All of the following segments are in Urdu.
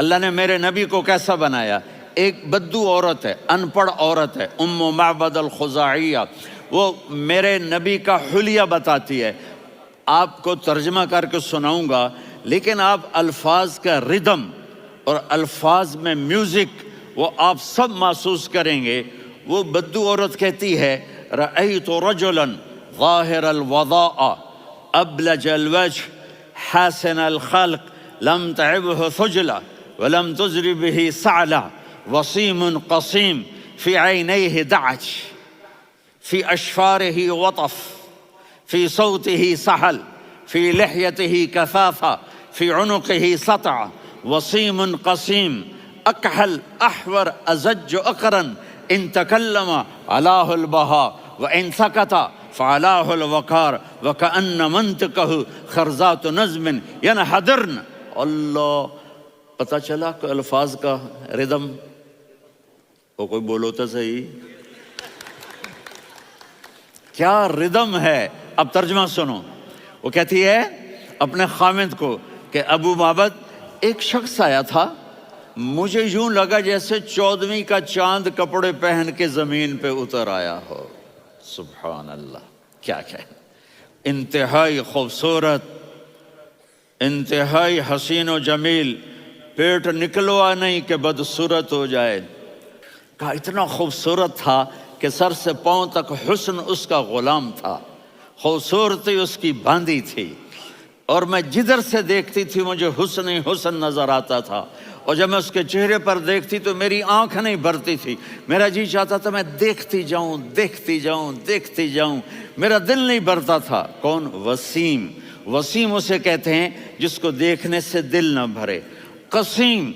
اللہ نے میرے نبی کو کیسا بنایا؟ ایک بدو عورت ہے، ان پڑھ عورت ہے، ام معبد الخزاعیہ، وہ میرے نبی کا حلیہ بتاتی ہے۔ آپ کو ترجمہ کر کے سناؤں گا، لیکن آپ الفاظ کا ردم اور الفاظ میں میوزک وہ آپ سب محسوس کریں گے۔ وہ بدو عورت کہتی ہے رأیت رجلا ظاہر الوضاء ابلج الوجه حاسن الخلق لم تعبه ثجلة ولم تزر به سعلة وصيم قصيم في عينيه دعج في أشفاره وطف في صوته سحل في لحيته كثافة في عنقه سطع وصيم قصيم أكحل أحور أزج أقرن إن تكلم علاه البهاء وإن سكت فعلاه الوقار وكأن منطقه خرزات نظم ينحدرن۔ اللہ، پتہ چلا کہ الفاظ کا ردم، وہ کوئی بولو تو صحیح، کیا ردم ہے۔ اب ترجمہ سنو۔ وہ کہتی ہے اپنے خامد کو کہ ابو معبد، ایک شخص آیا تھا، مجھے یوں لگا جیسے 14ویں کا چاند کپڑے پہن کے زمین پہ اتر آیا ہو۔ سبحان اللہ، کیا انتہائی خوبصورت، انتہائی حسین و جمیل، پیٹ نکلوا نہیں کہ بدصورت ہو جائے۔ کہا اتنا خوبصورت تھا کہ سر سے پاؤں تک حسن اس کا غلام تھا، خوبصورتی اس کی باندھی تھی، اور میں جدھر سے دیکھتی تھی مجھے حسن ہی حسن نظر آتا تھا، اور جب میں اس کے چہرے پر دیکھتی تو میری آنکھ نہیں بھرتی تھی، میرا جی چاہتا تھا میں دیکھتی جاؤں دیکھتی جاؤں دیکھتی جاؤں، میرا دل نہیں بھرتا تھا۔ کون؟ وسیم۔ وسیم اسے کہتے ہیں جس کو دیکھنے سے دل نہ بھرے۔ قسیم،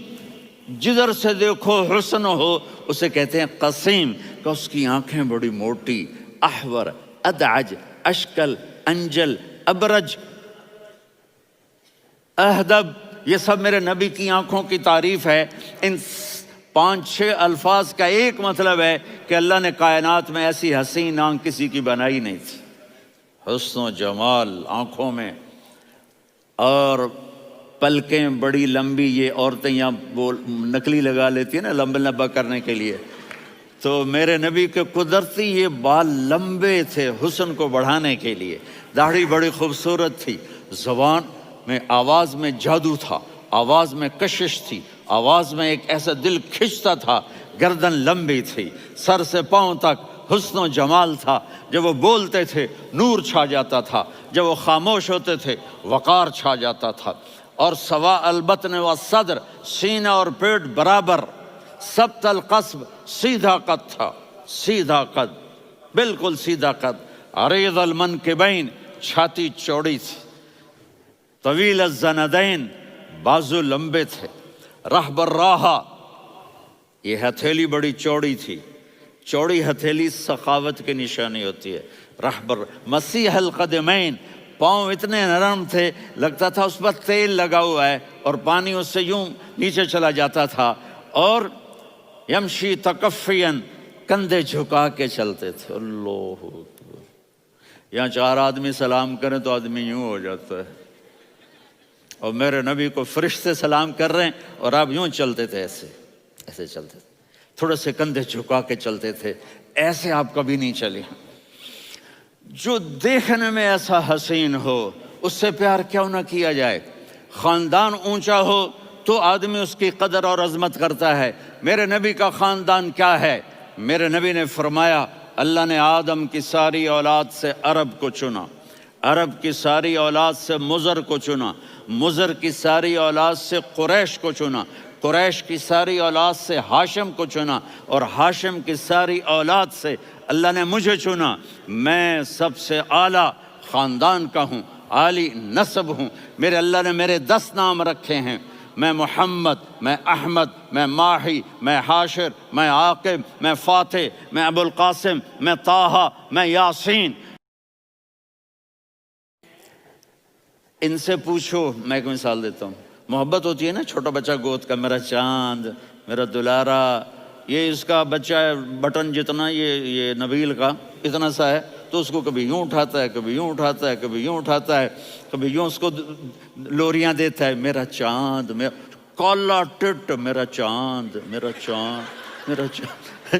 جدھر سے دیکھو حسن ہو، اسے کہتے ہیں قسیم، کہ اس کی آنکھیں بڑی موٹی، احور، ادعج، اشکل، انجل، ابرج، اہدب، یہ سب میرے نبی کی آنکھوں کی تعریف ہے۔ ان 5-6 الفاظ کا ایک مطلب ہے کہ اللہ نے کائنات میں ایسی حسین آنکھ کسی کی بنائی نہیں تھی۔ حسن و جمال آنکھوں میں، اور پلکیں بڑی لمبی، یہ عورتیں یہاں نکلی لگا لیتی ہیں نا لمبا لمبا کرنے کے لیے، تو میرے نبی کے قدرتی یہ بال لمبے تھے حسن کو بڑھانے کے لیے۔ داڑھی بڑی خوبصورت تھی، زبان میں، آواز میں جادو تھا، آواز میں کشش تھی، آواز میں ایک ایسا دل کھنچتا تھا، گردن لمبی تھی، سر سے پاؤں تک حسن و جمال تھا۔ جب وہ بولتے تھے نور چھا جاتا تھا، جب وہ خاموش ہوتے تھے وقار چھا جاتا تھا۔ اور سوا البطن والصدر، سینہ اور پیٹ برابر، سبط القصب، سیدھا قد تھا، سیدھا قد، بالکل سیدھا قد، عریض المنکبین، چھاتی چوڑی تھی، طویل الزندین، بازو لمبے تھے، رحب الراحہ، یہ ہتھیلی بڑی چوڑی تھی، چوڑی ہتھیلی سخاوت کی نشانی ہوتی ہے۔ رحب مسیح القدمین، پاؤں اتنے نرم تھے لگتا تھا اس پر تیل لگا ہوا ہے، اور پانی اس سے یوں نیچے چلا جاتا تھا۔ اور یمشی تکفین، کندھے جھکا کے چلتے تھے۔ اللہ اکبر، یہاں 4 آدمی سلام کریں تو آدمی یوں ہو جاتا ہے، اور میرے نبی کو فرشتے سلام کر رہے ہیں اور آپ یوں چلتے تھے، ایسے ایسے چلتے تھے، تھوڑے سے کندھے جھکا کے چلتے تھے، ایسے آپ کبھی نہیں چلے۔ جو دیکھنے میں ایسا حسین ہو اس سے پیار کیوں نہ کیا جائے۔ خاندان اونچا ہو تو آدمی اس کی قدر اور عظمت کرتا ہے۔ میرے نبی کا خاندان کیا ہے؟ میرے نبی نے فرمایا اللہ نے آدم کی ساری اولاد سے عرب کو چنا، عرب کی ساری اولاد سے مضر کو چنا، مضر کی ساری اولاد سے قریش کو چنا، قریش کی ساری اولاد سے ہاشم کو چنا، اور ہاشم کی ساری اولاد سے اللہ نے مجھے چنا۔ میں سب سے اعلیٰ خاندان کا ہوں، عالی نسب ہوں۔ میرے اللہ نے میرے 10 نام رکھے ہیں، میں محمد، میں احمد، میں ماہی، میں حاشر، میں عاقب، میں فاتح، میں ابو القاسم، میں طٰہٰ، میں یاسین۔ ان سے پوچھو، میں ایک مثال دیتا ہوں، محبت ہوتی ہے نا، چھوٹا بچہ گود کا، میرا چاند، میرا دلارا، یہ اس کا بچہ ہے بٹن جتنا، یہ نبیل کا اتنا سا ہے، تو اس کو کبھی یوں اٹھاتا ہے، کبھی یوں اٹھاتا ہے، کبھی یوں اٹھاتا ہے، کبھی یوں اس کو لوریاں دیتا ہے، میرا چاند، کالا ٹٹ میرا چاند، میرا چاند، میرا چاند۔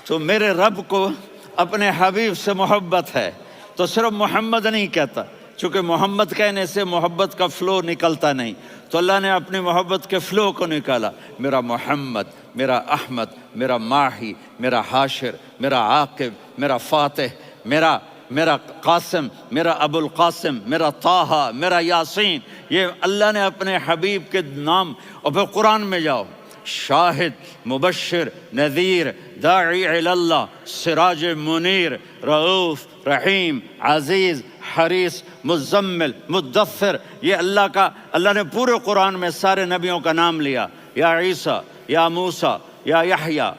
تو میرے رب کو اپنے حبیب سے محبت ہے، تو صرف محمد نہیں کہتا، چونکہ محمد کہنے سے محبت کا فلو نکلتا نہیں، تو اللہ نے اپنی محبت کے فلو کو نکالا۔ میرا محمد، میرا احمد، میرا ماہی، میرا حاشر، میرا عاقب، میرا فاتح، میرا قاسم، میرا ابو القاسم، میرا طٰہٰ، میرا یاسین، یہ اللہ نے اپنے حبیب کے نام۔ اور پھر قرآن میں جاؤ، شاہد، مبشر، نذیر، داعی الی اللہ، سراج منیر، رؤوف، رحیم، عزیز، حریص، مزمل، مدثر، یہ اللہ نے پورے قرآن میں سارے نبیوں کا نام لیا۔ یا عیسیٰ، یا موسیٰ، یا یحییٰ،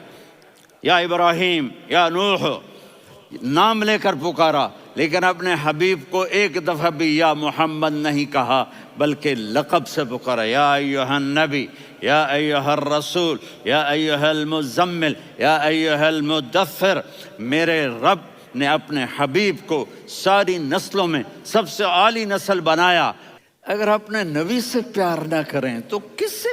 یا ابراہیم، یا نوح، نام لے کر پکارا، لیکن اپنے حبیب کو ایک دفعہ بھی یا محمد نہیں کہا، بلکہ لقب سے پکارا، یا ایھا النبی، یا ایھا الرسول، یا ایھا المزمل، یا ایھا المدثر۔ میرے رب نے اپنے حبیب کو ساری نسلوں میں سب سے عالی نسل بنایا۔ اگر اپنے نبی سے پیار نہ کریں تو کس سے